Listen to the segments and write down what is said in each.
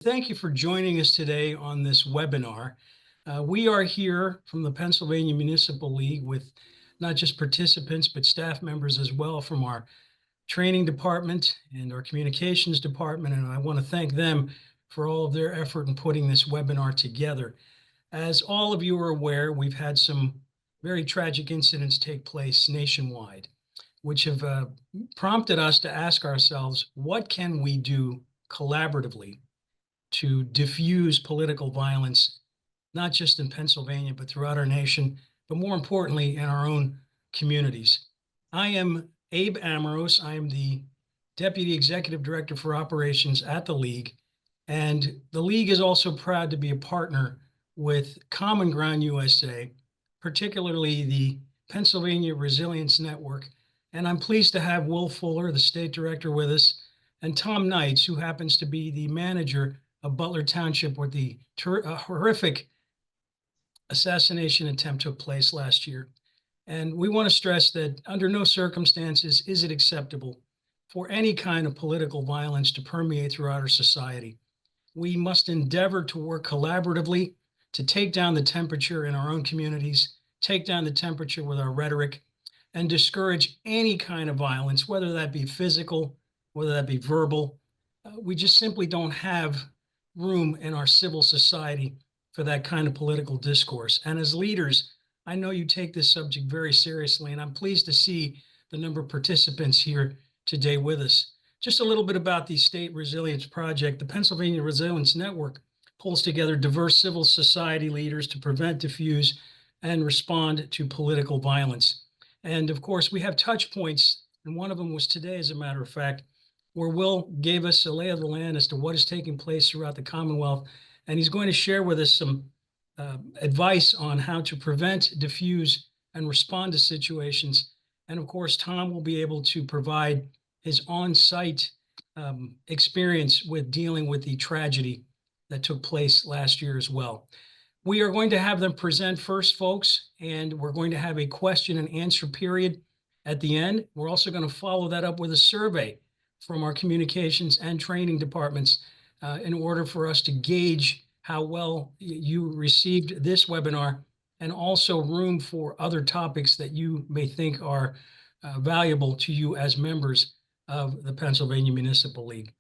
Thank you for joining us today on this webinar. We are here from the Pennsylvania Municipal League with not just participants, but staff members as well from our training department and our communications department. And I want to thank them for all of their effort in putting this webinar together. As all of you are aware, we've had some very tragic incidents take place nationwide, which have prompted us to ask ourselves, what can we do collaboratively to diffuse political violence, not just in Pennsylvania, but throughout our nation, but more importantly, in our own communities. I am Abe Amoros. I am the Deputy Executive Director for Operations at the League. And the League is also proud to be a partner with Common Ground USA, particularly the Pennsylvania Resilience Network. And I'm pleased to have Will Fuller, the State Director, with us, and Tom Knights, who happens to be the manager of Butler Township, where the horrific assassination attempt took place last year. And we want to stress that under no circumstances is it acceptable for any kind of political violence to permeate throughout our society. We must endeavor to work collaboratively to take down the temperature in our own communities, take down the temperature with our rhetoric, and discourage any kind of violence, whether that be physical, whether that be verbal. We just simply don't have room in our civil society for that kind of political discourse. And as leaders, I know you take this subject very seriously, and I'm pleased to see the number of participants here today with us. Just a little bit about the State Resilience Project. The Pennsylvania Resilience Network pulls together diverse civil society leaders to prevent, diffuse, and respond to political violence. And of course, we have touch points, and one of them was today, as a matter of fact, where Will gave us a lay of the land as to what is taking place throughout the Commonwealth. And he's going to share with us some advice on how to prevent, diffuse, and respond to situations. And of course, Tom will be able to provide his on-site experience with dealing with the tragedy that took place last year as well. We are going to have them present first, folks, and we're going to have a question and answer period at the end. We're also going to follow that up with a survey from our communications and training departments in order for us to gauge how well you received this webinar, and also room for other topics that you may think are valuable to you as members of the Pennsylvania Municipal League.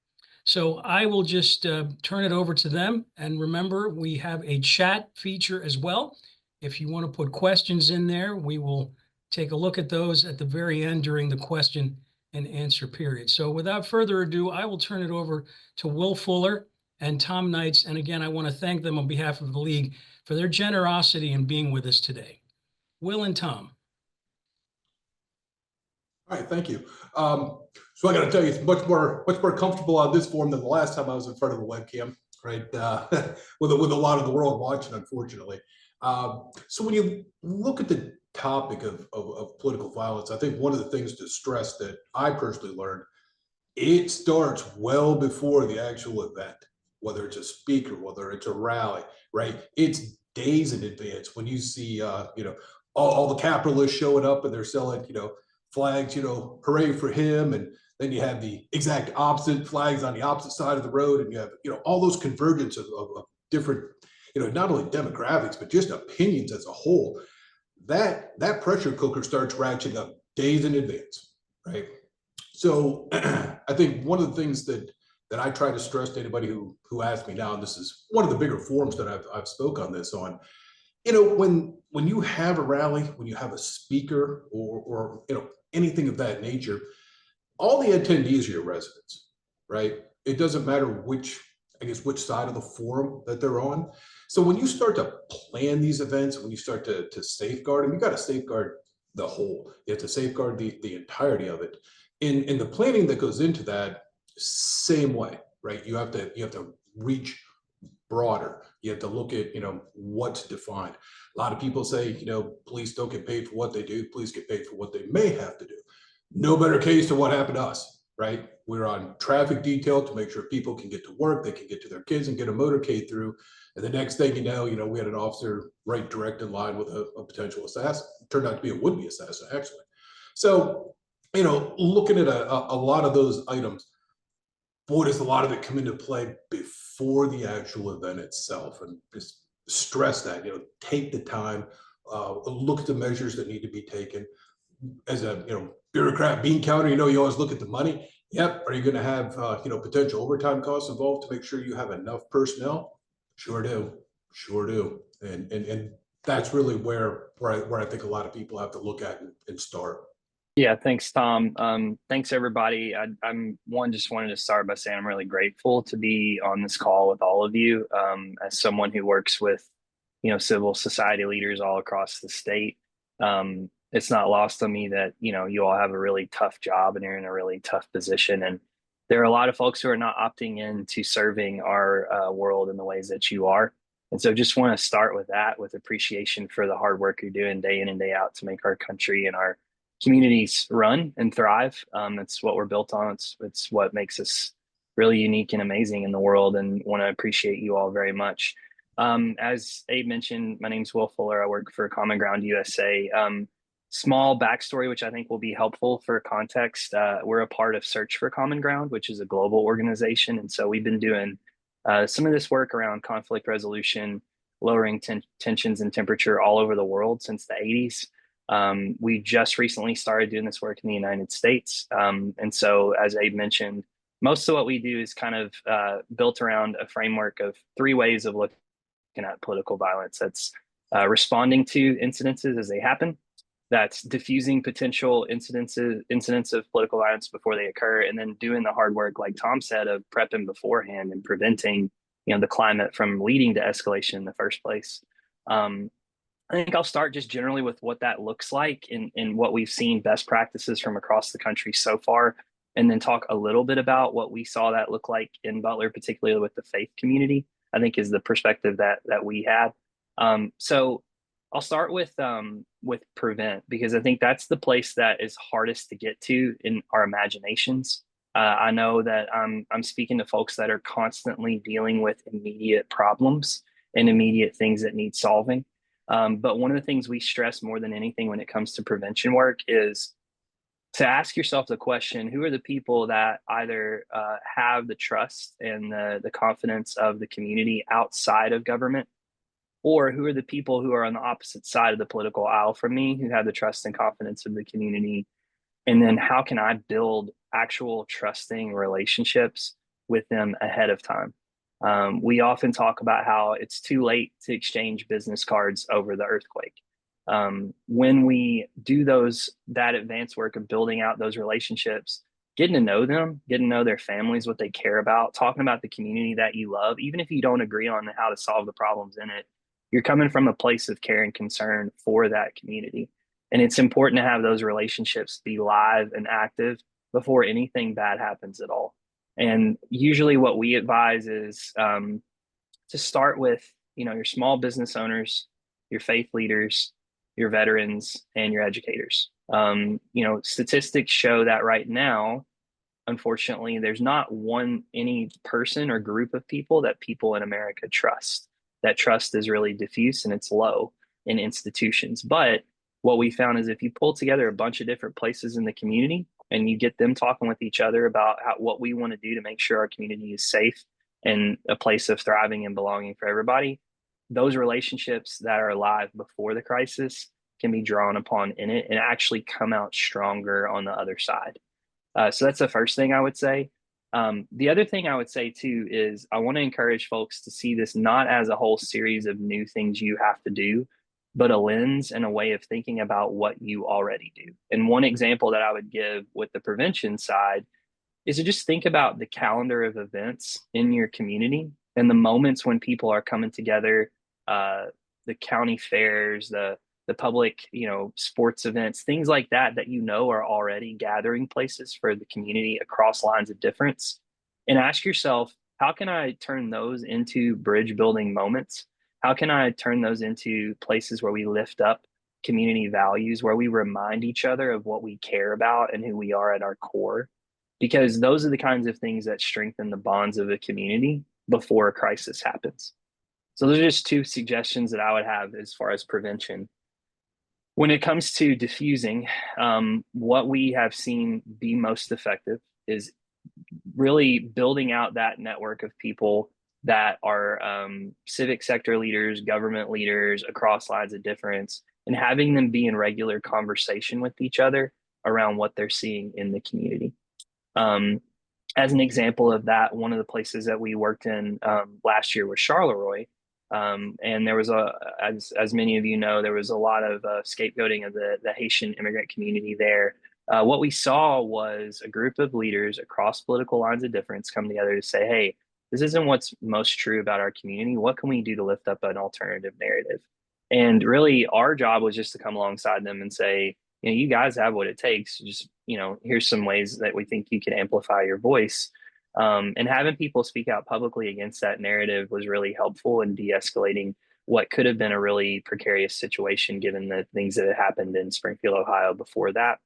So I will just turn it over to them. And remember, we have a chat feature as well. If you want to put questions in there, we will take a look at those at the very end during the question and answer period. So without further ado, I will turn it over to Will Fuller and Tom Knights. And again, I want to thank them on behalf of the League for their generosity in being with us today. Will and Tom. All right, thank you. So I got to tell you, it's much more comfortable on this forum than the last time I was in front of the webcam, right? With a lot of the world watching, unfortunately. So when you look at the topic of political violence, I think one of the things to stress that I personally learned, it starts well before the actual event, whether it's a speaker, whether it's a rally, right? It's days in advance when you see, all the capitalists showing up and they're selling, flags, hooray for him. And then you have the exact opposite flags on the opposite side of the road. And you have, all those convergence of different, not only demographics, but just opinions as a whole. That pressure cooker starts ratcheting up days in advance, right? So I think one of the things that I try to stress to anybody who asks me now, and this is one of the bigger forums that I've spoke on this on, when you have a rally, when you have a speaker or anything of that nature, all the attendees are your residents, right? It doesn't matter which side of the forum that they're on. So when you start to plan these events, when you start to safeguard them, you got to safeguard the whole. You have to safeguard the entirety of it. In the planning that goes into that, same way, right? You have to reach broader. You have to look at, what's defined. A lot of people say, police don't get paid for what they do. Police get paid for what they may have to do. No better case to what happened to us, right? We're on traffic detail to make sure people can get to work, they can get to their kids and get a motorcade through. And the next thing you know, we had an officer right direct in line with a potential assassin. It turned out to be a would-be assassin, actually. So, looking at a lot of those items, boy, does a lot of it come into play before the actual event itself. And just stress that, take the time, look at the measures that need to be taken. As a, bureaucrat bean counter, you always look at the money. Yep. Are you going to have, potential overtime costs involved to make sure you have enough personnel? Sure do. Sure do. And that's really where I think a lot of people have to look at and start. Yeah, thanks, Tom. Thanks everybody. I'm just wanted to start by saying I'm really grateful to be on this call with all of you. As someone who works with, civil society leaders all across the state, it's not lost on me that you all have a really tough job and you're in a really tough position. And there are a lot of folks who are not opting in to serving our world in the ways that you are. And so just want to start with that, with appreciation for the hard work you're doing day in and day out to make our country and our communities run and thrive. It's what we're built on. It's what makes us really unique and amazing in the world, and want to appreciate you all very much. As Abe mentioned, my name's Will Fuller. I work for Common Ground USA. Small backstory, which I think will be helpful for context. We're a part of Search for Common Ground, which is a global organization. And so we've been doing some of this work around conflict resolution, lowering tensions and temperature all over the world since the 80s. We just recently started doing this work in the United States. And so, as Abe mentioned, most of what we do is kind of built around a framework of three ways of looking at political violence. That's responding to incidences as they happen. That's diffusing potential incidents of political violence before they occur, and then doing the hard work, like Tom said, of prepping beforehand and preventing, the climate from leading to escalation in the first place. I think I'll start just generally with what that looks like in what we've seen best practices from across the country so far, and then talk a little bit about what we saw that look like in Butler, particularly with the faith community, I think is the perspective that we had. So I'll start with prevent, because I think that's the place that is hardest to get to in our imaginations. I know that I'm speaking to folks that are constantly dealing with immediate problems and immediate things that need solving. But one of the things we stress more than anything when it comes to prevention work is to ask yourself the question: who are the people that either have the trust and the confidence of the community outside of government, or who are the people who are on the opposite side of the political aisle from me, who have the trust and confidence of the community? And then how can I build actual trusting relationships with them ahead of time? We often talk about how it's too late to exchange business cards over the earthquake. When we do that advanced work of building out those relationships, getting to know them, getting to know their families, what they care about, talking about the community that you love, even if you don't agree on how to solve the problems in it, you're coming from a place of care and concern for that community. And it's important to have those relationships be live and active before anything bad happens at all. And usually what we advise is to start with, your small business owners, your faith leaders, your veterans, and your educators. Statistics show that right now, unfortunately, there's not any person or group of people that people in America trust. That trust is really diffuse and it's low in institutions. But what we found is if you pull together a bunch of different places in the community and you get them talking with each other about what we want to do to make sure our community is safe and a place of thriving and belonging for everybody, those relationships that are alive before the crisis can be drawn upon in it and actually come out stronger on the other side. So that's the first thing I would say. The other thing I would say too is I want to encourage folks to see this not as a whole series of new things you have to do, but a lens and a way of thinking about what you already do. And one example that I would give with the prevention side is to just think about the calendar of events in your community and the moments when people are coming together, the county fairs, the public, sports events, things like that are already gathering places for the community across lines of difference. And ask yourself, how can I turn those into bridge building moments? How can I turn those into places where we lift up community values, where we remind each other of what we care about and who we are at our core? Because those are the kinds of things that strengthen the bonds of a community before a crisis happens. So those are just two suggestions that I would have as far as prevention. When it comes to diffusing, what we have seen be most effective is really building out that network of people that are civic sector leaders, government leaders across lines of difference, and having them be in regular conversation with each other around what they're seeing in the community. Um, as an example of that, one of the places that we worked in last year was Charleroi. And there was as many of you know, there was a lot of scapegoating of the Haitian immigrant community there. What we saw was a group of leaders across political lines of difference come together to say, hey, this isn't what's most true about our community. What can we do to lift up an alternative narrative? And really, our job was just to come alongside them and say, you guys have what it takes. Just, here's some ways that we think you can amplify your voice. And having people speak out publicly against that narrative was really helpful in de-escalating what could have been a really precarious situation given the things that had happened in Springfield, Ohio before that.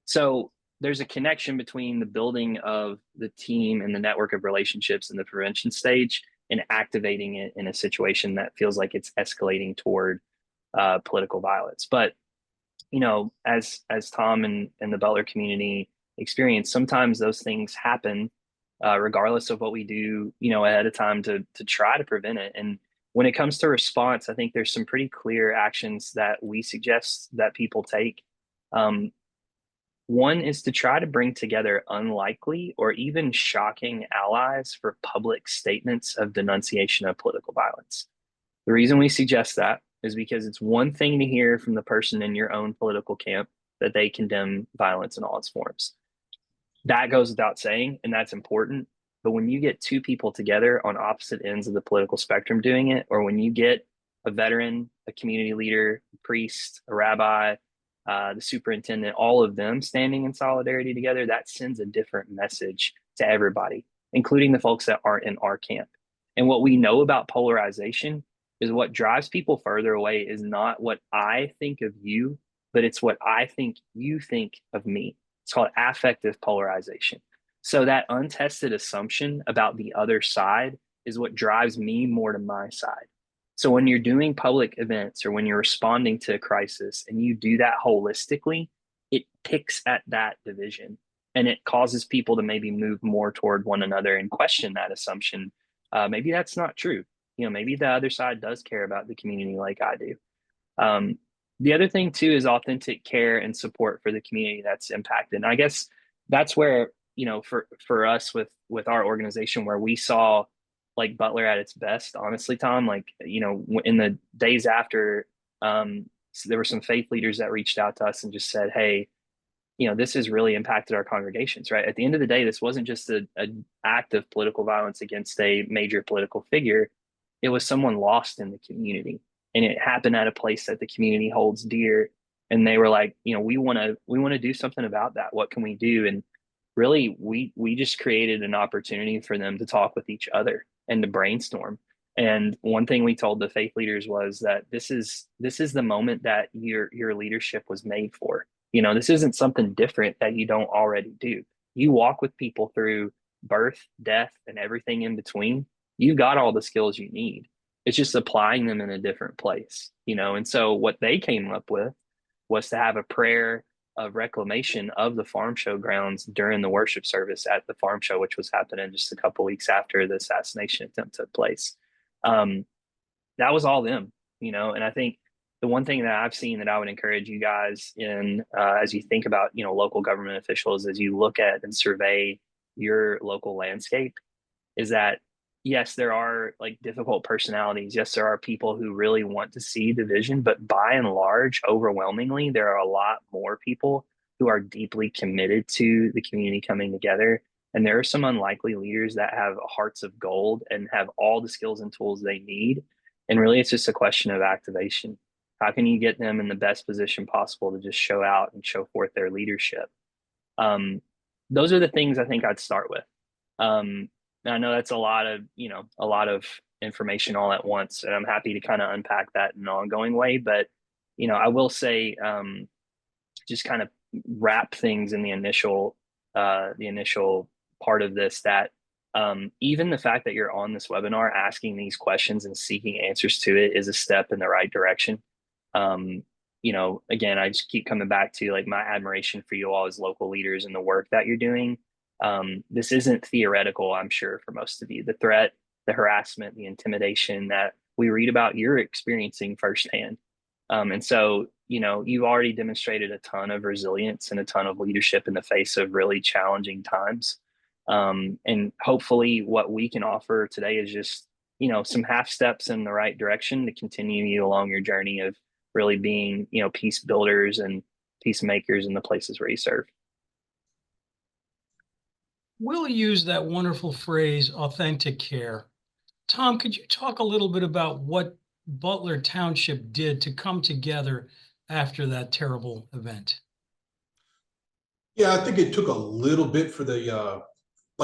So there's a connection between the building of the team and the network of relationships in the prevention stage and activating it in a situation that feels like it's escalating toward political violence. But as Tom and the Butler community experience, sometimes those things happen regardless of what we do, ahead of time to try to prevent it. And when it comes to response, I think there's some pretty clear actions that we suggest that people take. One is to try to bring together unlikely or even shocking allies for public statements of denunciation of political violence. The reason we suggest that is because it's one thing to hear from the person in your own political camp that they condemn violence in all its forms. That goes without saying, and that's important. But when you get two people together on opposite ends of the political spectrum doing it, or when you get a veteran, a community leader, a priest, a rabbi, the superintendent, all of them standing in solidarity together, that sends a different message to everybody, including the folks that aren't in our camp. And what we know about polarization is what drives people further away is not what I think of you, but it's what I think you think of me. It's called affective polarization. So that untested assumption about the other side is what drives me more to my side. So when you're doing public events or when you're responding to a crisis and you do that holistically, it picks at that division and it causes people to maybe move more toward one another and question that assumption. Maybe that's not true. Maybe the other side does care about the community like I do. The other thing too is authentic care and support for the community that's impacted. And I guess that's where, for us with our organization, where we saw like Butler at its best, honestly, Tom, like, in the days after, so there were some faith leaders that reached out to us and just said, hey, this has really impacted our congregations, right? At the end of the day, this wasn't just an act of political violence against a major political figure. It was someone lost in the community, and it happened at a place that the community holds dear. And they were like, we want to do something about that. What can we do? And really, we just created an opportunity for them to talk with each other and to brainstorm. And one thing we told the faith leaders was that this is the moment that your leadership was made for. This isn't something different that you don't already do. You walk with people through birth, death, and everything in between. You got all the skills you need. It's just applying them in a different place, And so what they came up with was to have a prayer of reclamation of the farm show grounds during the worship service at the farm show, which was happening just a couple weeks after the assassination attempt took place. That was all them, and I think the one thing that I've seen that I would encourage you guys in, as you think about, local government officials, as you look at and survey your local landscape, is that yes, there are like difficult personalities. Yes, there are people who really want to see division, but by and large, overwhelmingly, there are a lot more people who are deeply committed to the community coming together. And there are some unlikely leaders that have hearts of gold and have all the skills and tools they need. And really, it's just a question of activation. How can you get them in the best position possible to just show out and show forth their leadership? Those are the things I think I'd start with. And I know that's a lot of information all at once, and I'm happy to kind of unpack that in an ongoing way. But, I will say, just kind of wrap things in the initial part of this, that even the fact that you're on this webinar asking these questions and seeking answers to it is a step in the right direction. Again, I just keep coming back to like my admiration for you all as local leaders and the work that you're doing. This isn't theoretical, I'm sure, for most of you. The threat, the harassment, the intimidation that we read about, you're experiencing firsthand. And so, you've already demonstrated a ton of resilience and a ton of leadership in the face of really challenging times. And hopefully, what we can offer today is just, some half steps in the right direction to continue you along your journey of really being, peace builders and peacemakers in the places where you serve. We'll use that wonderful phrase, authentic care. Tom, could you talk a little bit about what Butler Township did to come together after that terrible event? Yeah, I think it took a little bit for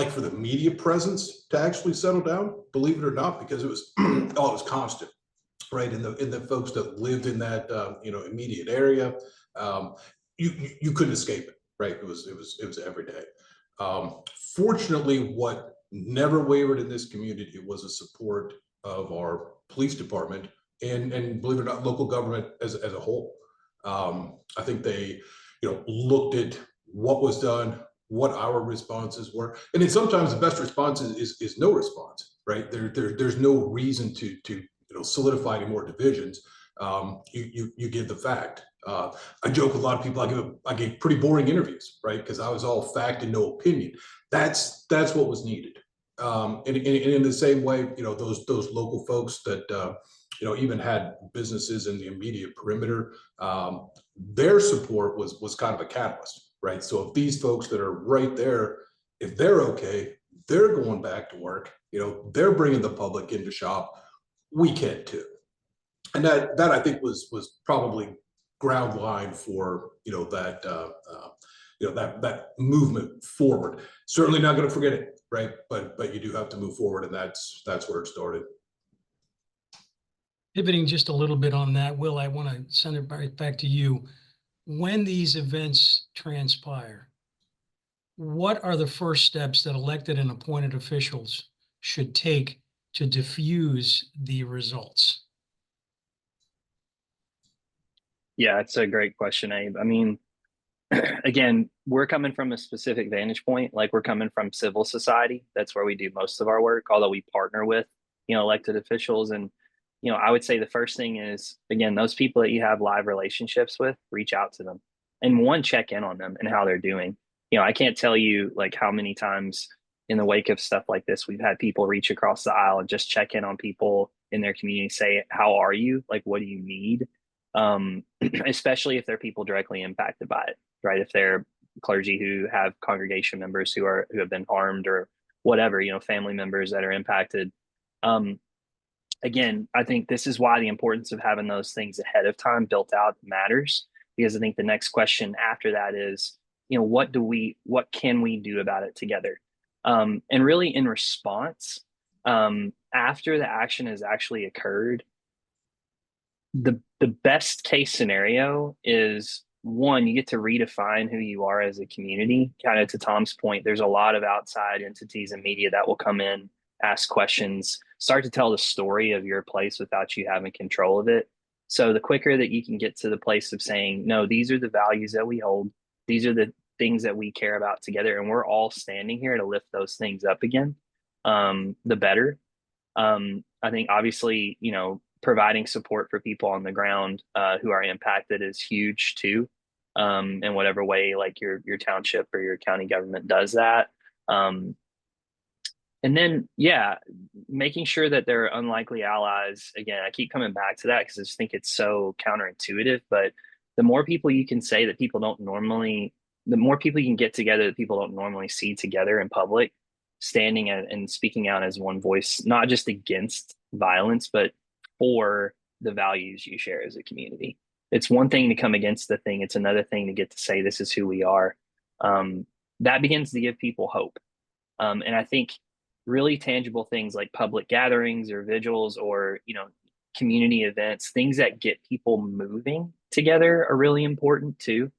for the media presence to actually settle down, believe it or not, because it was it was constant, right? In the folks that lived in that immediate area, um, you couldn't escape it, right? It was every day. Fortunately, what never wavered in this community was the support of our police department and believe it or not, local government as a whole. I think they, looked at what was done, what our responses were, and then sometimes the best response is no response, right? There's no reason to solidify any more divisions. You give the fact. I joke with a lot of people. I gave pretty boring interviews, right? Because I was all fact and no opinion. That's what was needed. And in the same way, those local folks that even had businesses in the immediate perimeter, their support was kind of a catalyst, right? So if these folks that are right there, if they're okay, they're going back to work. They're bringing the public into shop. We can too, and that I think was probably ground line for that movement forward. Certainly not going to forget it, right? But you do have to move forward, and that's where it started. Pivoting just a little bit on that, Will, I want to send it right back to you. When these events transpire, what are the first steps that elected and appointed officials should take to diffuse the results? Yeah, it's a great question, Abe. I mean, again, we're coming from a specific vantage point. Like, we're coming from civil society. That's where we do most of our work, although we partner with, elected officials. And, I would say the first thing is, again, those people that you have live relationships with, reach out to them and one, check in on them and how they're doing. I can't tell you like how many times in the wake of stuff like this, we've had people reach across the aisle and just check in on people in their community, say, how are you? Like, what do you need? Especially if they're people directly impacted by it, right? If they're clergy who have congregation members who have been harmed or whatever, family members that are impacted. Again, I think this is why the importance of having those things ahead of time built out matters, because I think the next question after that is, what can we do about it together? And really in response, after the action has actually occurred, the best case scenario is, one, you get to redefine who you are as a community. Kind of to Tom's point, there's a lot of outside entities and media that will come in, ask questions, start to tell the story of your place without you having control of it. So the quicker that you can get to the place of saying, no, these are the values that we hold, these are the things that we care about together, and we're all standing here to lift those things up again, the better. I think obviously, providing support for people on the ground who are impacted is huge too. In whatever way, like your township or your county government does that. And then, yeah, making sure that they're unlikely allies. Again, I keep coming back to that because I just think it's so counterintuitive. But the more people you can say that people don't normally, the more people you can get together that people don't normally see together in public, standing and speaking out as one voice, not just against violence, but for the values you share as a community. It's one thing to come against the thing. It's another thing to get to say, this is who we are. That begins to give people hope. And I think really tangible things like public gatherings or vigils or, community events, things that get people moving together are really important too.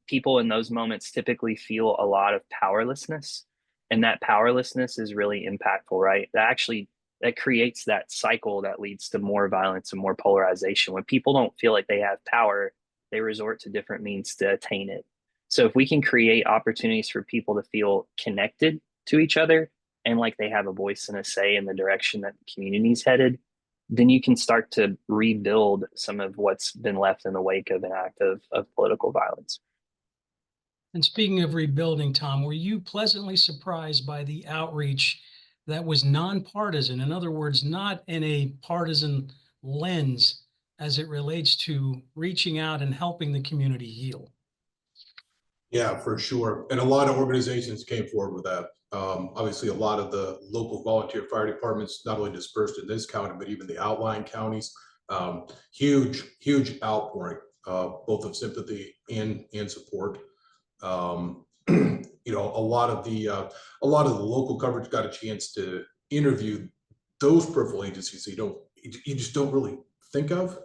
People in those moments typically feel a lot of powerlessness, and that powerlessness is really impactful, right? That creates that cycle that leads to more violence and more polarization. When people don't feel like they have power, they resort to different means to attain it. So if we can create opportunities for people to feel connected to each other and like they have a voice and a say in the direction that the community's headed, then you can start to rebuild some of what's been left in the wake of an act of political violence. And speaking of rebuilding, Tom, were you pleasantly surprised by the outreach that was nonpartisan? In other words, not in a partisan lens as it relates to reaching out and helping the community heal. Yeah, for sure. And a lot of organizations came forward with that. Obviously, a lot of the local volunteer fire departments, not only dispersed in this county, but even the outlying counties, huge outpouring, both of sympathy and support. A lot of the local coverage got a chance to interview those peripheral agencies. So you just don't really think of,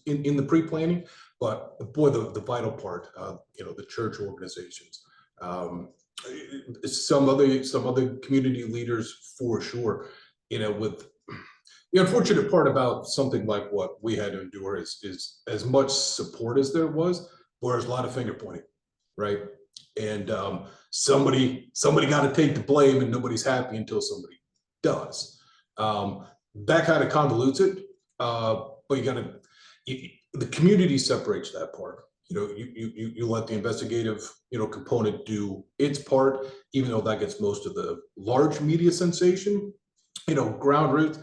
in the pre-planning. But boy, the vital part, the church organizations, some other community leaders for sure. With the unfortunate part about something like what we had to endure is as much support as there was, there's a lot of finger pointing, right? And somebody got to take the blame, and nobody's happy until somebody does. That kind of convolutes it, but the community separates that part. You let the investigative component do its part, even though that gets most of the large media sensation. Ground roots,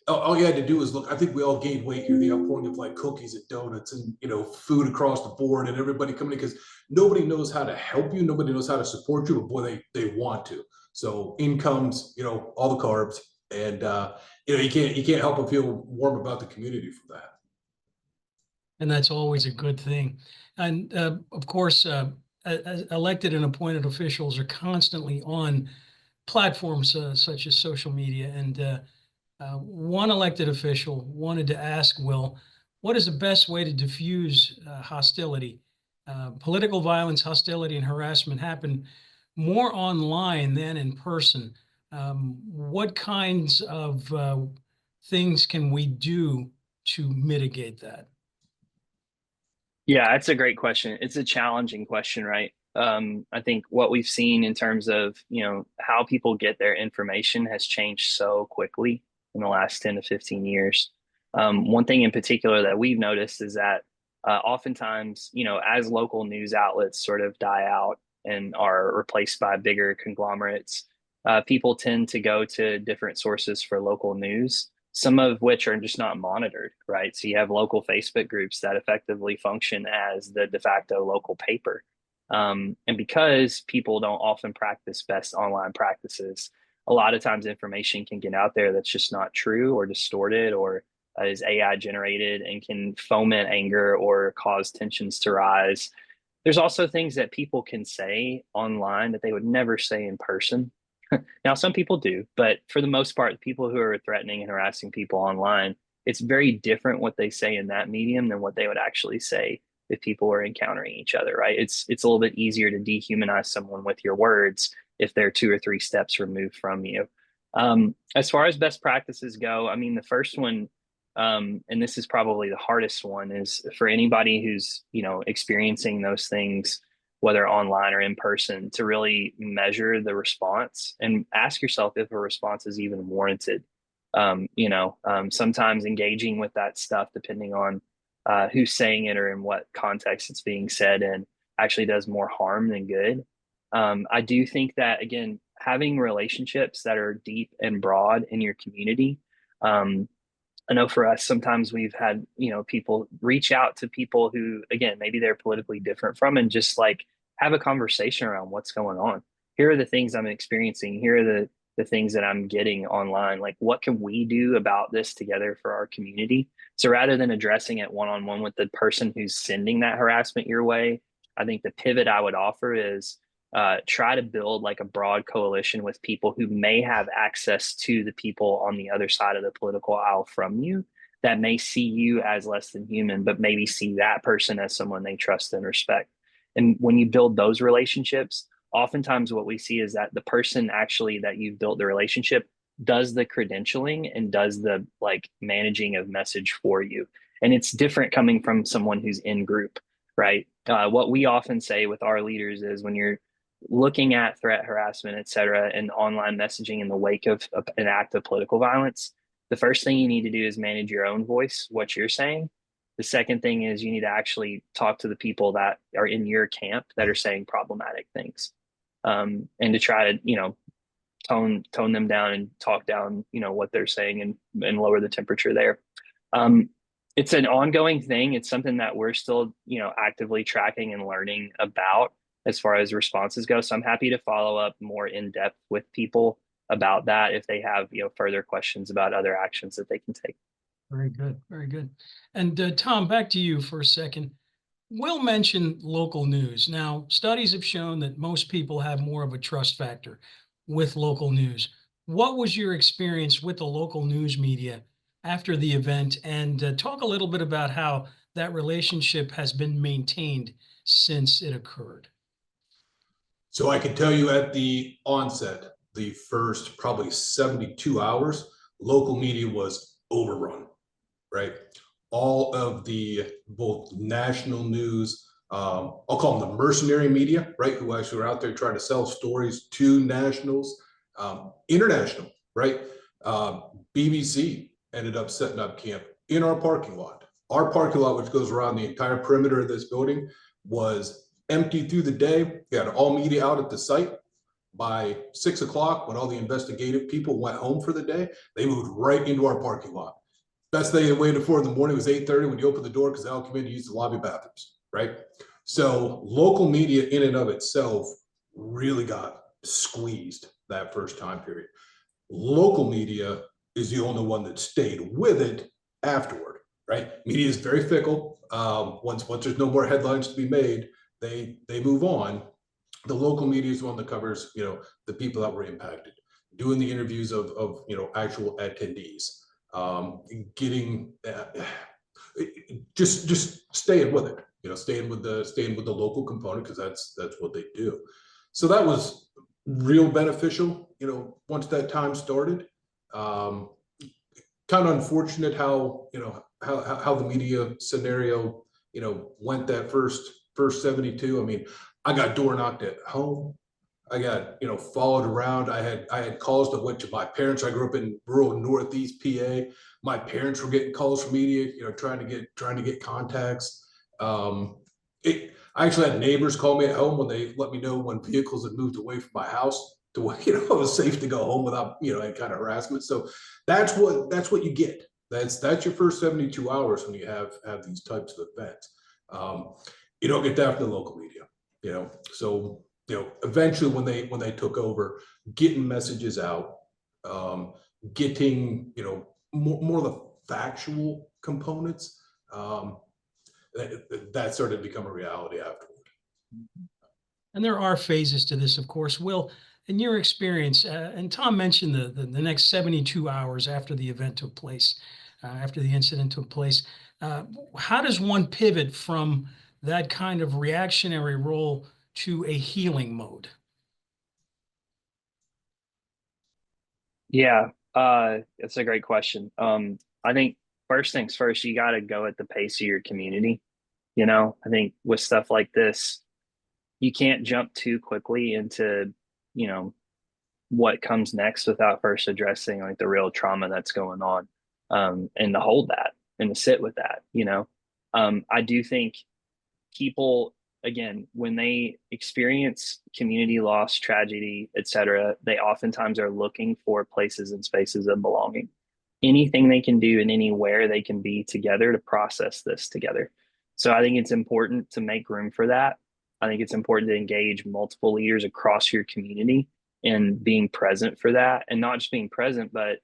all you had to do is look. I think we all gained weight here. The outpouring of like cookies and donuts and food across the board, and everybody coming in, because nobody knows how to help you, nobody knows how to support you, but boy, they want to. So in comes all the carbs, and you can't help but feel warm about the community for that. And that's always a good thing. And of course, elected and appointed officials are constantly on platforms such as social media. And one elected official wanted to ask Will, what is the best way to diffuse hostility? Political violence, hostility, and harassment happen more online than in person. What kinds of things can we do to mitigate that? Yeah, that's a great question. It's a challenging question, right? I think what we've seen in terms of, how people get their information has changed so quickly in the last 10 to 15 years. One thing in particular that we've noticed is that oftentimes, as local news outlets sort of die out and are replaced by bigger conglomerates, people tend to go to different sources for local news, some of which are just not monitored, right? So you have local Facebook groups that effectively function as the de facto local paper. And because people don't often practice best online practices, a lot of times information can get out there that's just not true or distorted or is AI generated and can foment anger or cause tensions to rise. There's also things that people can say online that they would never say in person. Now, some people do, but for the most part, people who are threatening and harassing people online, it's very different what they say in that medium than what they would actually say if people were encountering each other, right? It's a little bit easier to dehumanize someone with your words if they're 2 or 3 steps removed from you. As far as best practices go, I mean, the first one, and this is probably the hardest one, is for anybody who's experiencing those things, whether online or in person, to really measure the response and ask yourself if a response is even warranted. Sometimes engaging with that stuff, depending on who's saying it or in what context it's being said in, actually does more harm than good. I do think that, again, having relationships that are deep and broad in your community. I know for us, sometimes we've had, people reach out to people who, again, maybe they're politically different from, and just like have a conversation around what's going on. Here are the things I'm experiencing. Here are the things that I'm getting online. Like, what can we do about this together for our community? So rather than addressing it one-on-one with the person who's sending that harassment your way, I think the pivot I would offer is try to build like a broad coalition with people who may have access to the people on the other side of the political aisle from you, that may see you as less than human, but maybe see that person as someone they trust and respect. And when you build those relationships, oftentimes what we see is that the person actually that you've built the relationship does the credentialing and does the like managing of message for you. And it's different coming from someone who's in group, right? What we often say with our leaders is when you're looking at threat, harassment, et cetera, and online messaging in the wake of an act of political violence, the first thing you need to do is manage your own voice, what you're saying. The second thing is you need to actually talk to the people that are in your camp that are saying problematic things, and to try to, tone them down and talk down, what they're saying, and lower the temperature there. Um, it's an ongoing thing. It's something that we're still, actively tracking and learning about as far as responses go. So I'm happy to follow up more in depth with people about that if they have, further questions about other actions that they can take. Very good, very good. And Tom, back to you for a second. Will mentioned local news. Now, studies have shown that most people have more of a trust factor with local news. What was your experience with the local news media after the event? And talk a little bit about how that relationship has been maintained since it occurred. So I can tell you at the onset, the first probably 72 hours, local media was overrun, right? All of the both national news, I'll call them the mercenary media, right? Who actually are out there trying to sell stories to nationals, international, right? BBC ended up setting up camp in our parking lot. Our parking lot, which goes around the entire perimeter of this building, was empty through the day. We had all media out at the site. By 6 o'clock, when all the investigative people went home for the day, they moved right into our parking lot. Best thing they waited for in the morning was 8:30 when you open the door because they all come in to use the lobby bathrooms, right? So local media in and of itself really got squeezed that first time period. Local media is the only one that stayed with it afterward, right? Media is very fickle. Once there's no more headlines to be made, they move on. The local media is one that covers, the people that were impacted, doing the interviews of actual attendees, getting just staying with it, staying with the local component because that's what they do. So that was real beneficial, once that time started. Kind of unfortunate how how the media scenario went that first 72. I mean, I got door knocked at home. I got, followed around. I had calls that went to my parents. I grew up in rural Northeast PA. My parents were getting calls from media, trying to get contacts. I actually had neighbors call me at home when they let me know when vehicles had moved away from my house to where, it was safe to go home without, any kind of harassment. So that's what you get. That's your first 72 hours when you have these types of events. You don't get that from the local media, so eventually when they took over, getting messages out, getting more of the factual components, that started to become a reality afterward. And there are phases to this, of course. Will, in your experience, and Tom mentioned the next 72 hours after the event took place, after the incident took place, how does one pivot from that kind of reactionary role to a healing mode? Yeah, it's a great question. I think first things first, you got to go at the pace of your community. I think with stuff like this, you can't jump too quickly into, you know, what comes next without first addressing like the real trauma that's going on, and to hold that and to sit with that. I do think people, again, when they experience community loss, tragedy, etc., they oftentimes are looking for places and spaces of belonging. Anything they can do and anywhere they can be together to process this together. So I think it's important to make room for that. I think it's important to engage multiple leaders across your community and being present for that, and not just being present, but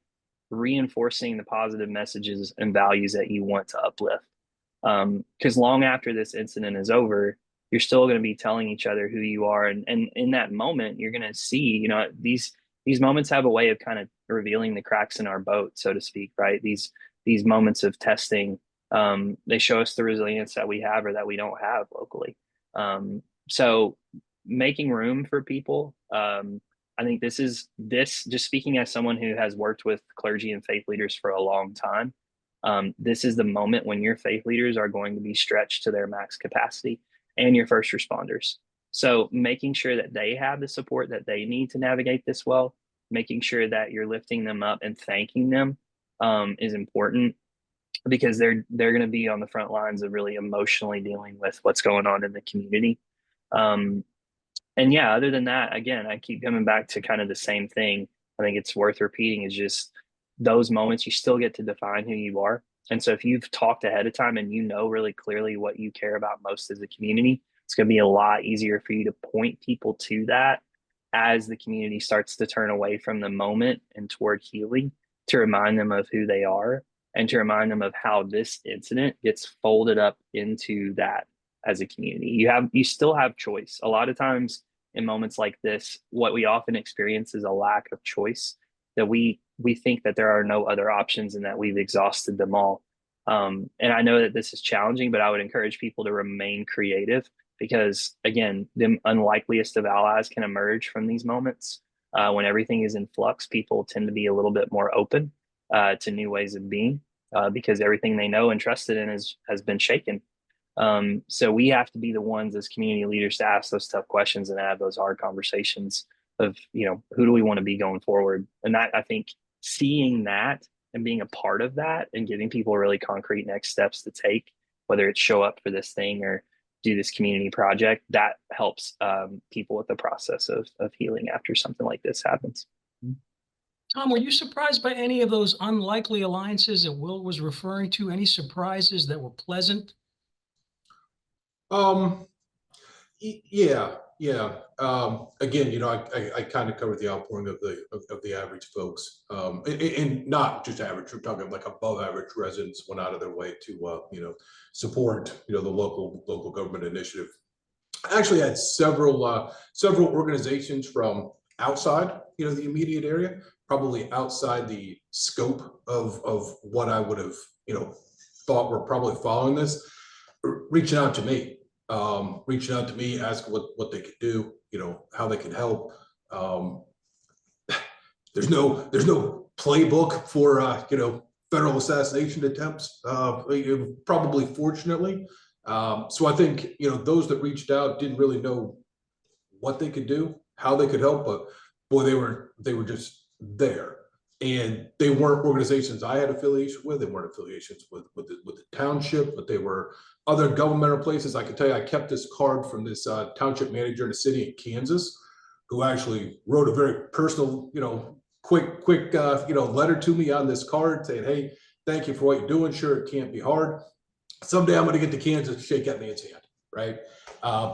reinforcing the positive messages and values that you want to uplift. Because long after this incident is over, you're still going to be telling each other who you are, and in that moment, you're going to see, these moments have a way of kind of revealing the cracks in our boat, so to speak, right? These moments of testing, they show us the resilience that we have or that we don't have locally. So making room for people. I think this just speaking as someone who has worked with clergy and faith leaders for a long time. This is the moment when your faith leaders are going to be stretched to their max capacity. and your first responders. So making sure that they have the support that they need to navigate this well, making sure that you're lifting them up and thanking them is important, because they're going to be on the front lines of really emotionally dealing with what's going on in the community. Um, and yeah, other than that, again, I keep coming back to kind of the same thing. I think it's worth repeating, is just those moments you still get to define who you are. And so if you've talked ahead of time and you know really clearly what you care about most as a community, it's going to be a lot easier for you to point people to that as the community starts to turn away from the moment and toward healing, to remind them of who they are and to remind them of how this incident gets folded up into that as a community. You still have choice. A lot of times in moments like this, what we often experience is a lack of choice, that we think that there are no other options and that we've exhausted them all. And I know that this is challenging, but I would encourage people to remain creative, because again, the unlikeliest of allies can emerge from these moments. When everything is in flux, people tend to be a little bit more open to new ways of being, because everything they know and trusted in has been shaken. So we have to be the ones as community leaders to ask those tough questions and have those hard conversations of, who do we want to be going forward? And that, I think, seeing that and being a part of that and giving people really concrete next steps to take, whether it's show up for this thing or do this community project, that helps people with the process of healing after something like this happens. Tom, were you surprised by any of those unlikely alliances that Will was referring to? Any surprises that were pleasant? Um, yeah, yeah. Again, I kind of covered the outpouring of the average folks, and not just average. We're talking like above average residents went out of their way to, support, the local government initiative. I actually had several organizations from outside, the immediate area, probably outside the scope of what I would have, thought were probably following this, reaching out to me, asking what they could do, how they could help. Um, there's no playbook for federal assassination attempts. Probably, fortunately. So I think those that reached out didn't really know what they could do, how they could help, but boy, they were just there. And they weren't organizations I had affiliation with. They weren't affiliations with the township, but they were other governmental places. I can tell you, I kept this card from this township manager in a city in Kansas, who actually wrote a very personal, quick, letter to me on this card saying, "Hey, thank you for what you're doing. Sure, it can't be hard. Someday I'm going to get to Kansas to shake that man's hand." Right?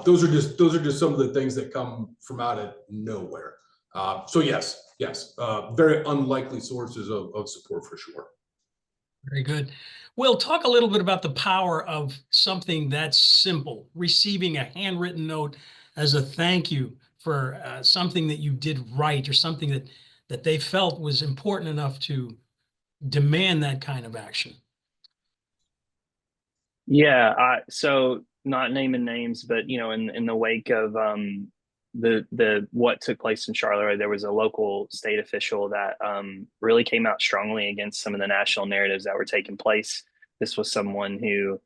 Those are just some of the things that come from out of nowhere. So yes, very unlikely sources of support for sure. Very good. Will, talk a little bit about the power of something that's simple, receiving a handwritten note as a thank you for something that you did right, or something that they felt was important enough to demand that kind of action. Yeah, so not naming names, but in the wake of the what took place in Charleroi, there was a local state official that really came out strongly against some of the national narratives that were taking place. This was someone who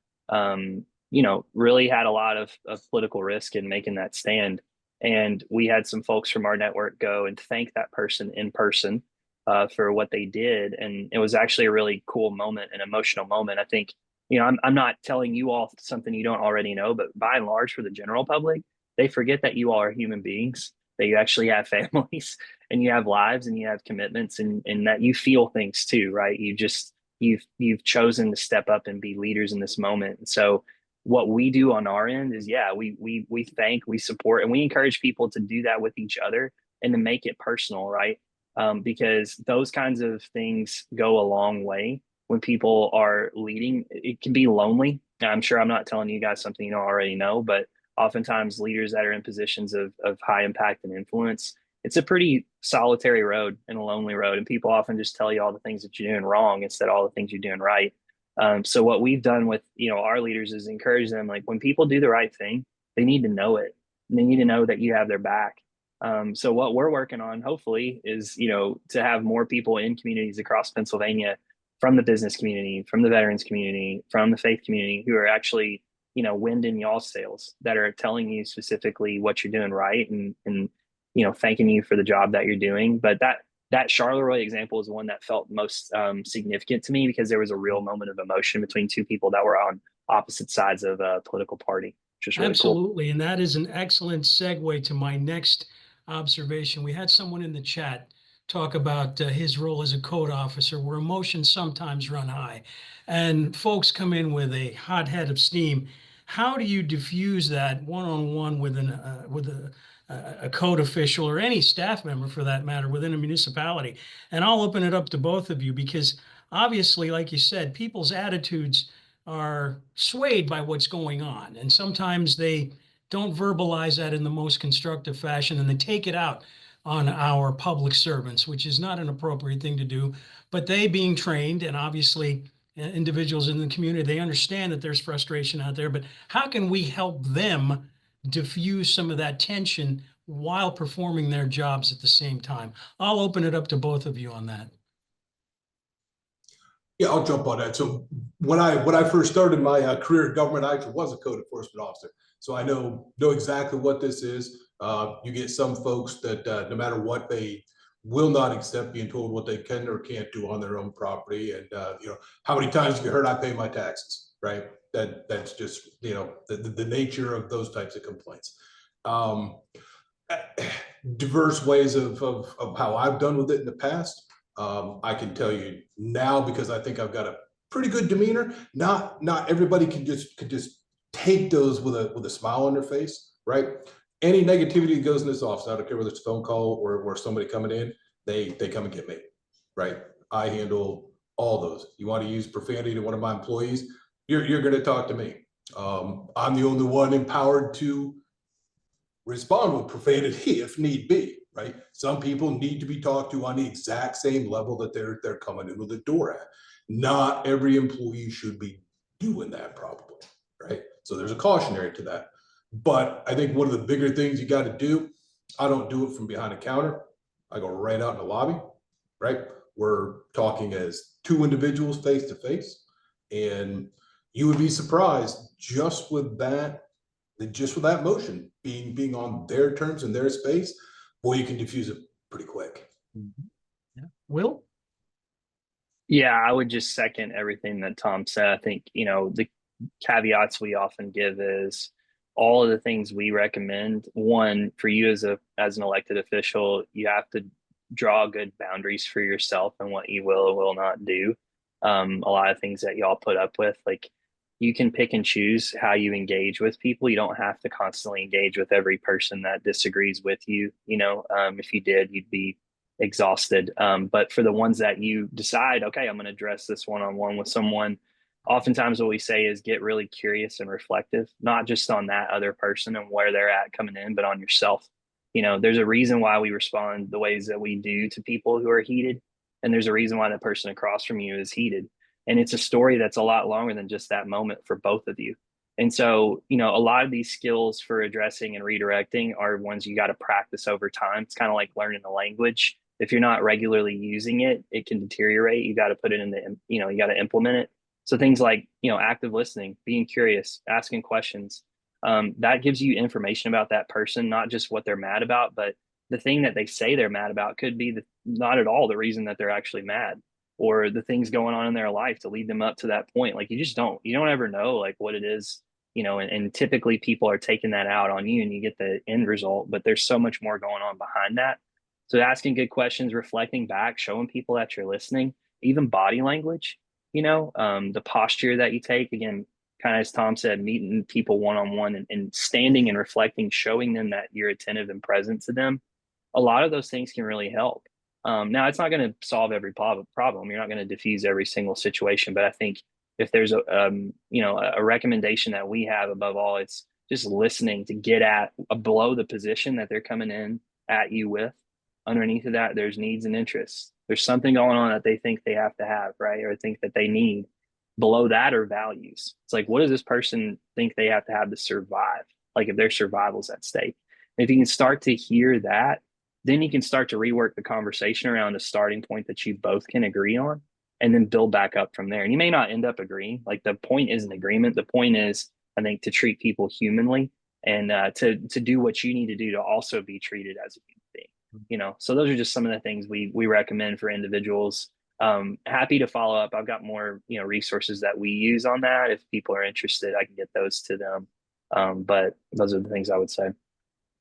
really had a lot of political risk in making that stand. And we had some folks from our network go and thank that person in person for what they did. And it was actually a really cool moment, an emotional moment. I think, I'm not telling you all something you don't already know, but by and large, for the general public, they forget that you all are human beings, that you actually have families and you have lives and you have commitments, and that you feel things too, right? You've chosen to step up and be leaders in this moment. And so what we do on our end is, we thank, we support, and we encourage people to do that with each other and to make it personal, right? Because those kinds of things go a long way. When people are leading, it can be lonely. Now, I'm sure I'm not telling you guys something you don't already know, but oftentimes leaders that are in positions of high impact and influence, it's a pretty solitary road and a lonely road. And people often just tell you all the things that you're doing wrong instead of all the things you're doing right. So what we've done with, our leaders is encourage them, like, when people do the right thing, they need to know it. And they need to know that you have their back. So what we're working on, hopefully, is, to have more people in communities across Pennsylvania, from the business community, from the veterans community, from the faith community, who are actually wind in y'all's sails that are telling you specifically what you're doing right, and thanking you for the job that you're doing. But that Charleroi example is the one that felt most significant to me, because there was a real moment of emotion between two people that were on opposite sides of a political party, which is really cool. Absolutely. And that is an excellent segue to my next observation. We had someone in the chat talk about his role as a code officer, where emotions sometimes run high and folks come in with a hot head of steam. How do you diffuse that one-on-one with a code official, or any staff member for that matter, within a municipality? And I'll open it up to both of you, because obviously, like you said, people's attitudes are swayed by what's going on. And sometimes they don't verbalize that in the most constructive fashion, and they take it out on our public servants, which is not an appropriate thing to do. But they, being trained, and obviously individuals in the community, they understand that there's frustration out there. But how can we help them diffuse some of that tension while performing their jobs at the same time? I'll open it up to both of you on that. Yeah, I'll jump on that. So when I first started my career in government, I actually was a code enforcement officer. So I know exactly what this is. You get some folks that no matter what, they will not accept being told what they can or can't do on their own property. And how many times you heard I pay my taxes, right? That's just the nature of those types of complaints. Diverse ways of how I've done with it in the past. I can tell you now, because I think I've got a pretty good demeanor. Not everybody can just take those with a smile on their face, right? Any negativity that goes in this office, I don't care whether it's a phone call or somebody coming in, they come and get me, right? I handle all those. You want to use profanity to one of my employees, you're going to talk to me. I'm the only one empowered to respond with profanity if need be, right? Some people need to be talked to on the exact same level that they're coming into the door at. Not every employee should be doing that, probably, right? So there's a cautionary to that. But I think one of the bigger things you got to do, I don't do it from behind a counter. I go right out in the lobby, right? We're talking as two individuals face to face. And you would be surprised just with that motion being on their terms and their space, boy, you can diffuse it pretty quick. Yeah. Will? Yeah, I would just second everything that Tom said. I think, the caveats we often give is all of the things we recommend. One, for you as an elected official, you have to draw good boundaries for yourself and what you will or will not do. A lot of things that y'all put up with, like, you can pick and choose how you engage with people. You don't have to constantly engage with every person that disagrees with you. If you did, you'd be exhausted. But for the ones that you decide, okay, I'm going to address this one-on-one with someone, oftentimes what we say is get really curious and reflective, not just on that other person and where they're at coming in, but on yourself. There's a reason why we respond the ways that we do to people who are heated. And there's a reason why the person across from you is heated. And it's a story that's a lot longer than just that moment for both of you. And so, a lot of these skills for addressing and redirecting are ones you got to practice over time. It's kind of like learning a language. If you're not regularly using it, it can deteriorate. You got to put it in you got to implement it. So things like, active listening, being curious, asking questions, that gives you information about that person, not just what they're mad about, but the thing that they say they're mad about could be not at all the reason that they're actually mad, or the things going on in their life to lead them up to that point. Like, you don't ever know like what it is, and typically people are taking that out on you and you get the end result, but there's so much more going on behind that. So asking good questions, reflecting back, showing people that you're listening, even body language, the posture that you take, again, kind of as Tom said, meeting people one-on-one and standing and reflecting, showing them that you're attentive and present to them. A lot of those things can really help. Now, it's not going to solve every problem. You're not going to diffuse every single situation. But I think if there's a recommendation that we have above all, it's just listening to get at below the position that they're coming in at you with. Underneath of that, there's needs and interests. There's something going on that they think they have to have, right? Or think that they need. Below that are values. It's like, what does this person think they have to survive? Like, if their survival's at stake. And if you can start to hear that, then you can start to rework the conversation around a starting point that you both can agree on, and then build back up from there. And you may not end up agreeing. Like, the point isn't agreement. The point is I think to treat people humanly and to do what you need to do to also be treated as a human being. You know, so those are just some of the things we recommend for individuals. Happy to follow up. I've got more, you know, resources that we use on that. If people are interested, I can get those to them. But those are the things I would say.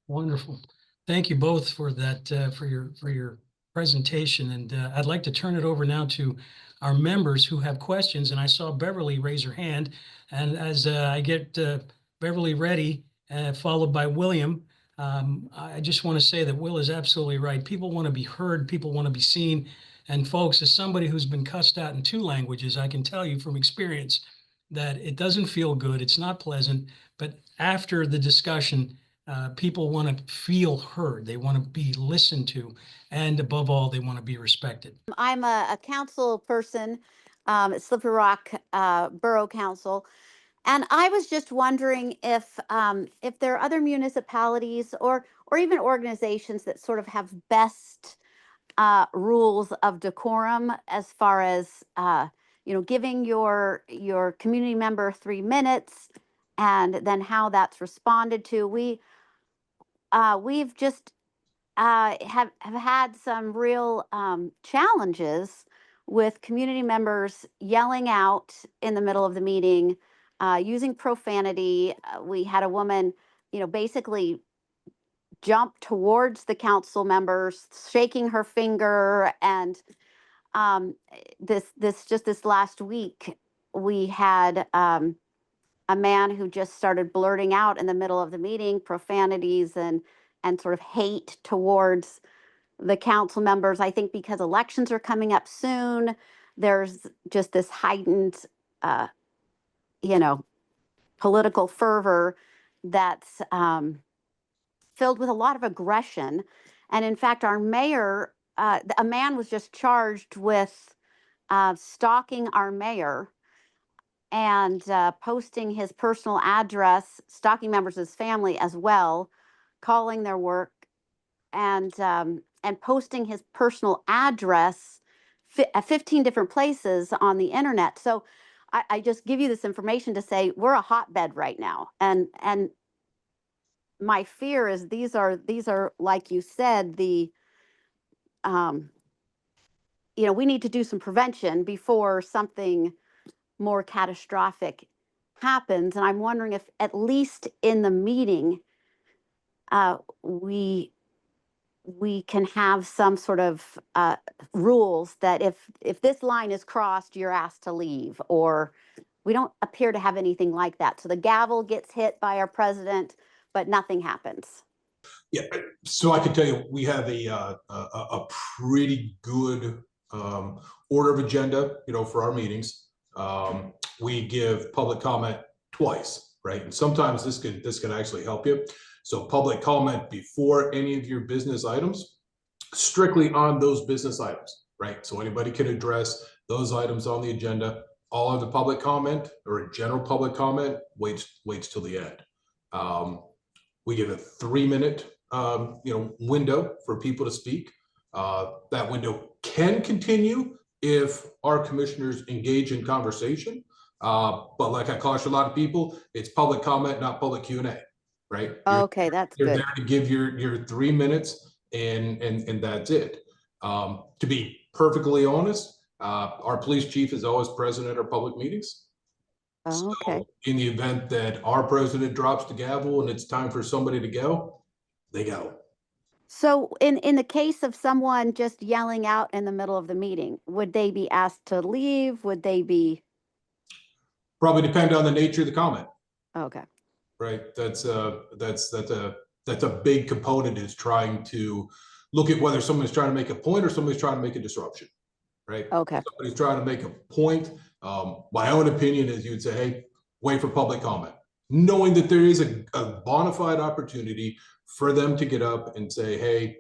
Wonderful. Thank you both for that, for your presentation. And I'd like to turn it over now to our members who have questions. And I saw Beverly raise her hand. And as I get Beverly ready, followed by William, I just want to say that Will is absolutely right. People want to be heard. People want to be seen. And folks, as somebody who's been cussed out in 2 languages, I can tell you from experience that it doesn't feel good. It's not pleasant. But after the discussion, people want to feel heard. They want to be listened to. And above all, they want to be respected. I'm a council person at Slippery Rock Borough Council. And I was just wondering if there are other municipalities or even organizations that sort of have best rules of decorum as far as giving your community member 3 minutes and then how that's responded to. We've just have had some real challenges with community members yelling out in the middle of the meeting, using profanity. We had a woman, basically jump towards the council members, shaking her finger. And this last week, we had a man who just started blurting out in the middle of the meeting profanities and sort of hate towards the council members. I think because elections are coming up soon, there's just this heightened, political fervor that's filled with a lot of aggression. And in fact, our mayor, a man was just charged with stalking our mayor and posting his personal address, stalking members of his family as well, calling their work, and posting his personal address at 15 different places on the internet. So I just give you this information to say we're a hotbed right now, and my fear is these are like you said, the we need to do some prevention before something more catastrophic happens. And I'm wondering if at least in the meeting we can have some sort of rules that if this line is crossed, you're asked to leave, or we don't appear to have anything like that. So the gavel gets hit by our president, but nothing happens. Yeah, so I can tell you, we have a pretty good order of agenda, for our meetings. We give public comment twice, right? And sometimes this can actually help you. So public comment before any of your business items, strictly on those business items, right? So anybody can address those items on the agenda. All of the public comment or general public comment waits till the end. We give a 3-minute window for people to speak. That window can continue if our commissioners engage in conversation. But like I caution a lot of people, it's public comment, not public Q&A, right? Okay, that's You're good. there to give your 3 minutes and that's it. To be perfectly honest, our police chief is always present at our public meetings. Oh, okay. So in the event that our president drops the gavel and it's time for somebody to go, they go. So in the case of someone just yelling out in the middle of the meeting, would they be asked to leave? Would they be? Probably depend on the nature of the comment. Okay. Right. That's a big component, is trying to look at whether someone's trying to make a point or somebody's trying to make a disruption. Right. Okay. If somebody's trying to make a point. My own opinion is you'd say, hey, wait for public comment, knowing that there is a bona fide opportunity for them to get up and say, hey,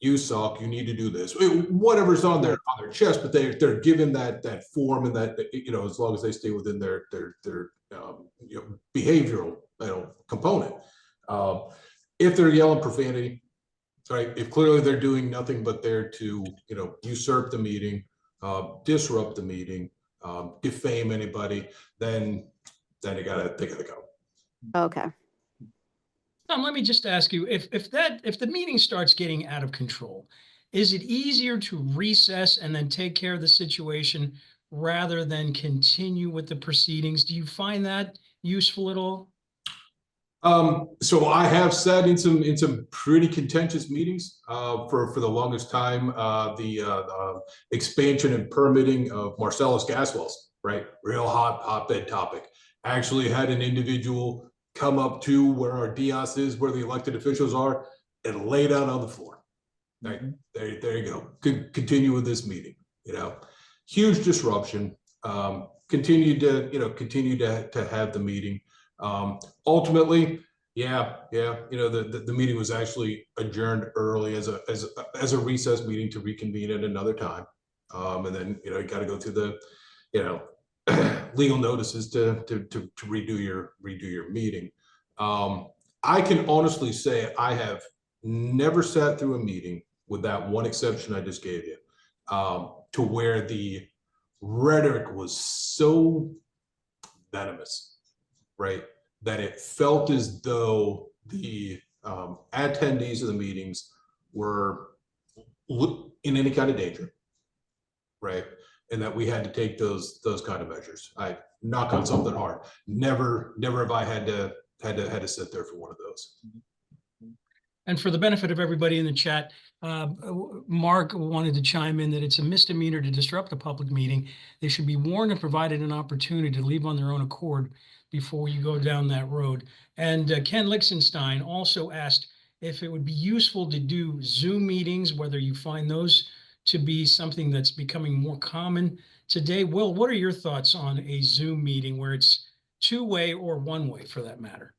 you suck, you need to do this, whatever's on their chest, but they're given that form, and that as long as they stay within their behavioral component. If they're yelling profanity, right, if clearly they're doing nothing but there to usurp the meeting, disrupt the meeting, defame anybody, then then they gotta go. Okay. Tom, let me just ask you, if the meeting starts getting out of control, is it easier to recess and then take care of the situation rather than continue with the proceedings? Do you find that useful at all? So I have sat in some pretty contentious meetings for the longest time. The expansion and permitting of Marcellus gas wells, right? Real hotbed topic. Actually had an individual come up to where our DIOS is, where the elected officials are, and lay down on the floor. Right there you go. Could continue with this meeting. You know, huge disruption. Continue to have the meeting. Ultimately, yeah, you know, the meeting was actually adjourned early as a recess meeting to reconvene at another time. And then, you know, you got to go through the, you know, legal notices to redo your meeting. I can honestly say I have never sat through a meeting, with that one exception I just gave you, to where the rhetoric was so venomous, right? That it felt as though the attendees of the meetings were in any kind of danger, right? And that we had to take those kind of measures. I knock on something hard. Never have I had to sit there for one of those. And for the benefit of everybody in the chat, Mark wanted to chime in that it's a misdemeanor to disrupt a public meeting. They should be warned and provided an opportunity to leave on their own accord before you go down that road. And Ken Lichtenstein also asked if it would be useful to do Zoom meetings, whether you find those to be something that's becoming more common today. Will, what are your thoughts on a Zoom meeting where it's two-way or one-way for that matter?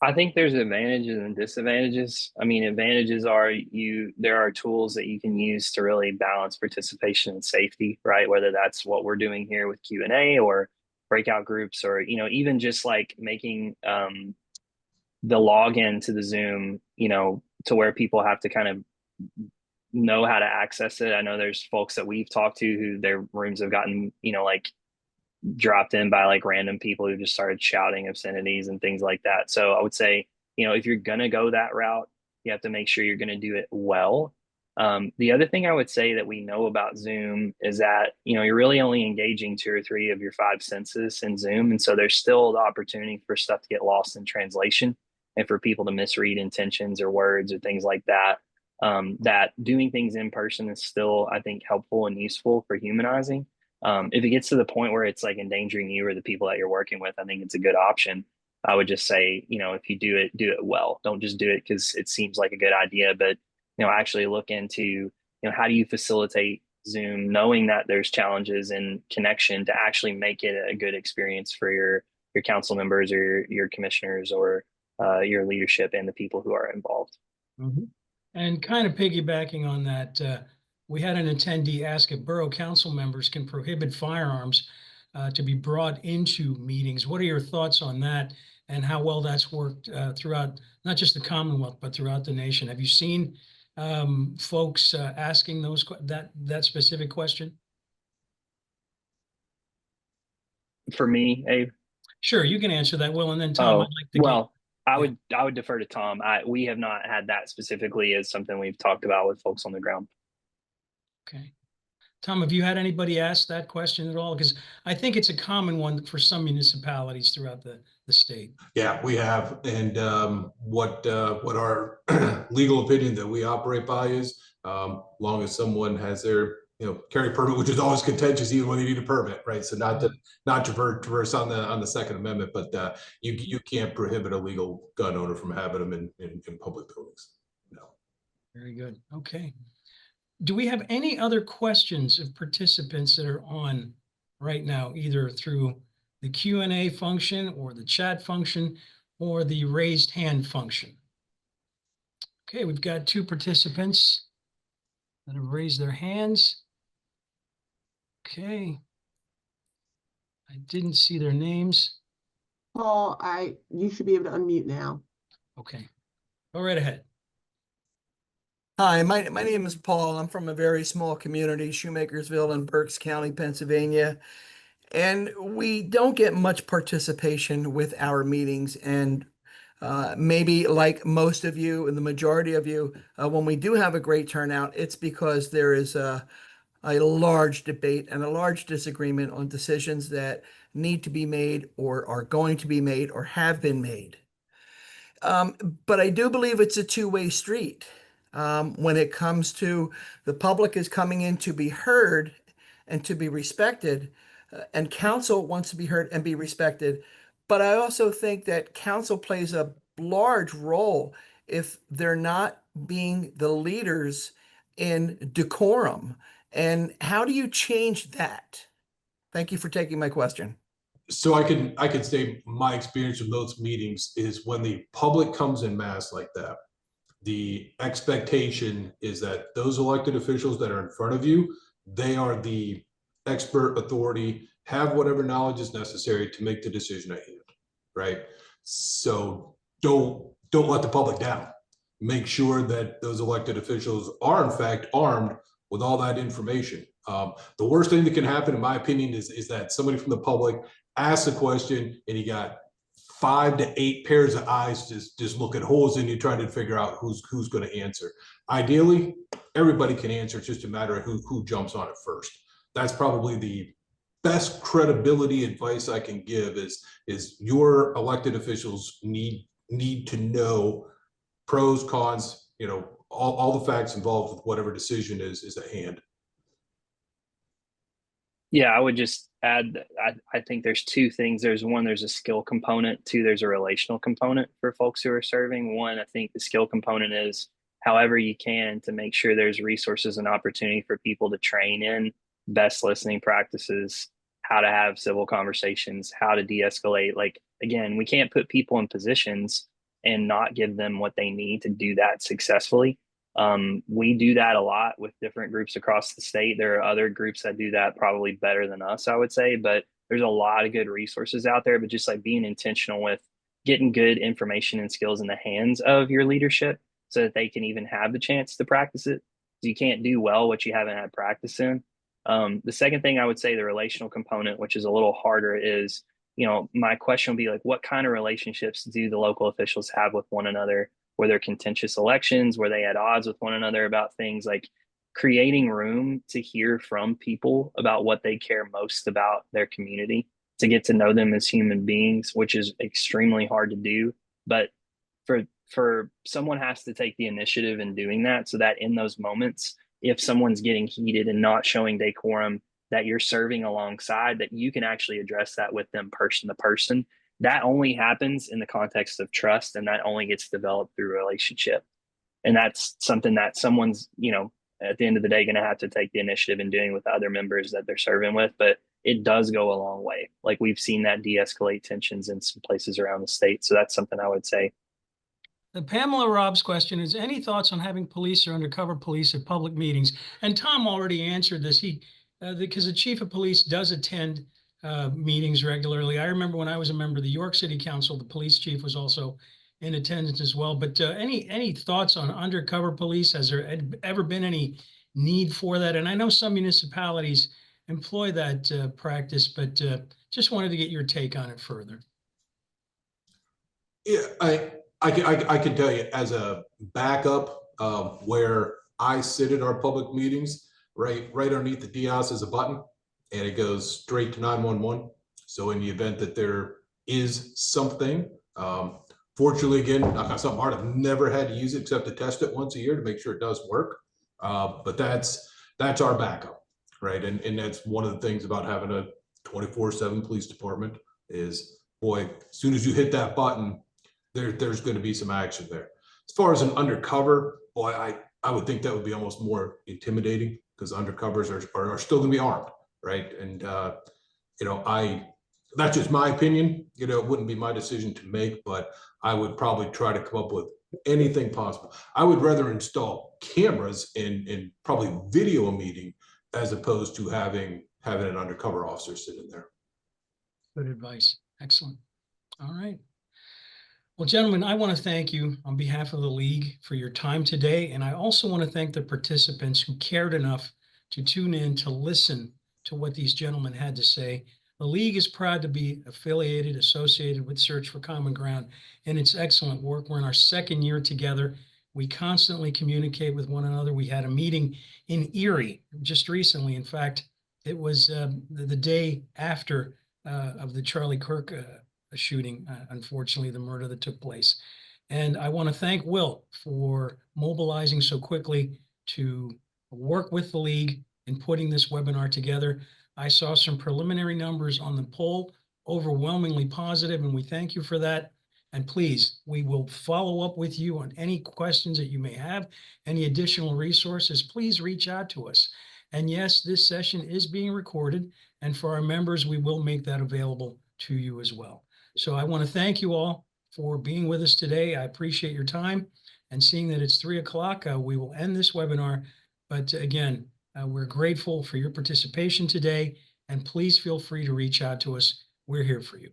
I think there's advantages and disadvantages. I mean, advantages are there are tools that you can use to really balance participation and safety, right? Whether that's what we're doing here with Q&A or breakout groups, or, you know, even just like making the login to the Zoom, you know, to where people have to kind of know how to access it. I know there's folks that we've talked to who their rooms have gotten, you know, like dropped in by like random people who just started shouting obscenities and things like that. So I would say, you know, if you're going to go that route, you have to make sure you're going to do it well. The other thing I would say that we know about Zoom is that, you know, you're really only engaging 2 or 3 of your 5 senses in Zoom. And so there's still the opportunity for stuff to get lost in translation and for people to misread intentions or words or things like that. That doing things in person is still, I think, helpful and useful for humanizing. If it gets to the point where it's like endangering you or the people that you're working with, I think it's a good option. I would just say, you know, if you do it well. Don't just do it because it seems like a good idea, but, you know, actually look into, you know, how do you facilitate Zoom, knowing that there's challenges in connection, to actually make it a good experience for your council members or your commissioners or your leadership and the people who are involved. Mm-hmm. And kind of piggybacking on that, we had an attendee ask if borough council members can prohibit firearms to be brought into meetings. What are your thoughts on that, and how well that's worked throughout not just the Commonwealth, but throughout the nation? Have you seen folks asking that specific question? For me, Abe? Sure, you can answer that, Will, and then Tom, I'd like to well, I would defer to Tom. We have not had that specifically as something we've talked about with folks on the ground. Okay. Tom, have you had anybody ask that question at all? Because I think it's a common one for some municipalities throughout the state. Yeah, we have. And what our legal opinion that we operate by is, long as someone has their, you know, carry permit, which is always contentious even when they need a permit, right? So not to traverse on the Second Amendment, but you can't prohibit a legal gun owner from having them in public buildings. No. Very good. Okay. Do we have any other questions of participants that are on right now, either through the Q&A function or the chat function or the raised hand function? Okay, we've got 2 participants that have raised their hands. Okay. I didn't see their names. Paul, you should be able to unmute now. Okay, go right ahead. Hi, my name is Paul. I'm from a very small community, Shoemakersville in Berks County, Pennsylvania. And we don't get much participation with our meetings. And maybe like most of you and the majority of you, when we do have a great turnout, it's because there is a large debate and a large disagreement on decisions that need to be made or are going to be made or have been made. But I do believe it's a two-way street. When it comes to the public is coming in to be heard and to be respected, and council wants to be heard and be respected. But I also think that council plays a large role if they're not being the leaders in decorum. And how do you change that? Thank you for taking my question. So I can say my experience with those meetings is when the public comes in mass like that, the expectation is that those elected officials that are in front of you, they are the expert authority, have whatever knowledge is necessary to make the decision at hand, right? So don't let the public down. Make sure that those elected officials are in fact armed with all that information. The worst thing that can happen, in my opinion, is that somebody from the public asks a question and you got 5 to 8 pairs of eyes just looking holes in you trying to figure out who's going to answer. Ideally, everybody can answer. It's just a matter of who jumps on it first. That's probably the best credibility advice I can give is your elected officials need to know pros, cons, all the facts involved with whatever decision is at hand. Yeah, I would just add that I think there's two things. There's one, there's a skill component. Two, there's a relational component for folks who are serving. One, I think the skill component is however you can to make sure there's resources and opportunity for people to train in best listening practices, how to have civil conversations, how to de-escalate. Like, again, we can't put people in positions and not give them what they need to do that successfully. We do that a lot with different groups across the state. There are other groups that do that probably better than us, I would say, but there's a lot of good resources out there. But just like being intentional with getting good information and skills in the hands of your leadership so that they can even have the chance to practice it. You can't do well what you haven't had practice in. The second thing I would say, the relational component, which is a little harder, is, my question would be like, what kind of relationships do the local officials have with one another? Were there contentious elections? Were they at odds with one another about things? Like creating room to hear from people about what they care most about their community, to get to know them as human beings, which is extremely hard to do. But for someone has to take the initiative in doing that, so that in those moments, if someone's getting heated and not showing decorum, that you're serving alongside, that you can actually address that with them person to person. That only happens in the context of trust, and that only gets developed through relationship. And that's something that someone's, at the end of the day, going to have to take the initiative in doing with other members that they're serving with. But it does go a long way. Like we've seen that de-escalate tensions in some places around the state. So that's something I would say. Pamela Rob's question is, any thoughts on having police or undercover police at public meetings? And Tom already answered this. Because the chief of police does attend meetings regularly. I remember when I was a member of the York City Council, the police chief was also in attendance as well. But any thoughts on undercover police? Has there ever been any need for that? And I know some municipalities employ that practice, but just wanted to get your take on it further. Yeah, I can tell you as a backup, where I sit at our public meetings, right underneath the DIOS is a button, and it goes straight to 911. So in the event that there is something, fortunately, again, knock on something hard, I've never had to use it except to test it once a year to make sure it does work. But that's our backup, right? And that's one of the things about having a 24/7 police department is, boy, as soon as you hit that button, there's going to be some action there. As far as an undercover, boy, I would think that would be almost more intimidating because undercovers are still going to be armed, right? And that's just my opinion. It wouldn't be my decision to make, but I would probably try to come up with anything possible. I would rather install cameras and probably video a meeting as opposed to having an undercover officer sitting there. Good advice. Excellent. All right. Well, gentlemen, I want to thank you on behalf of the league for your time today. And I also want to thank the participants who cared enough to tune in to listen to what these gentlemen had to say. The League is proud to be associated with Search for Common Ground in its excellent work. We're in our second year together. We constantly communicate with one another. We had a meeting in Erie just recently. In fact, it was the day after of the Charlie Kirk shooting, unfortunately, the murder that took place. And I want to thank Will for mobilizing so quickly to work with the League in putting this webinar together. I saw some preliminary numbers on the poll, overwhelmingly positive, and we thank you for that. And please, we will follow up with you on any questions that you may have, any additional resources. Please reach out to us. And yes, this session is being recorded, and for our members, we will make that available to you as well. So I want to thank you all for being with us today. I appreciate your time, and seeing that it's 3 o'clock, we will end this webinar. But again, we're grateful for your participation today, and please feel free to reach out to us. We're here for you.